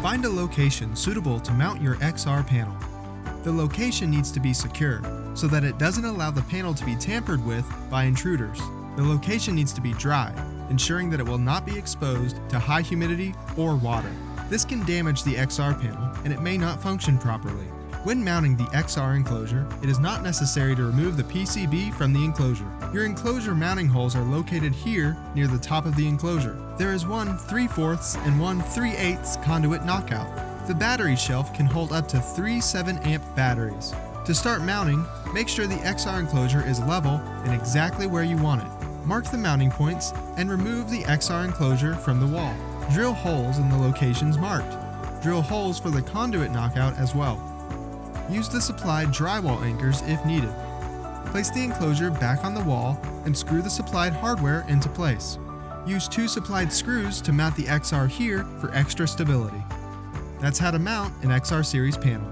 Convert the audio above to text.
Find a location suitable to mount your XR panel. The location needs to be secure so that it doesn't allow the panel to be tampered with by intruders. The location needs to be dry, ensuring that it will not be exposed to high humidity or water. This can damage the XR panel and it may not function properly. When mounting the XR enclosure, it is not necessary to remove the PCB from the enclosure. Your enclosure mounting holes are located here near the top of the enclosure. There is one 3/4 and one 3/8 conduit knockout. The battery shelf can hold up to 3 7-amp batteries. To start mounting, make sure the XR enclosure is level and exactly where you want it. Mark the mounting points and remove the XR enclosure from the wall. Drill holes in the locations marked. Drill holes for the conduit knockout as well. Use the supplied drywall anchors if needed. Place the enclosure back on the wall and screw the supplied hardware into place. Use 2 supplied screws to mount the XR here for extra stability. That's how to mount an XR Series panel.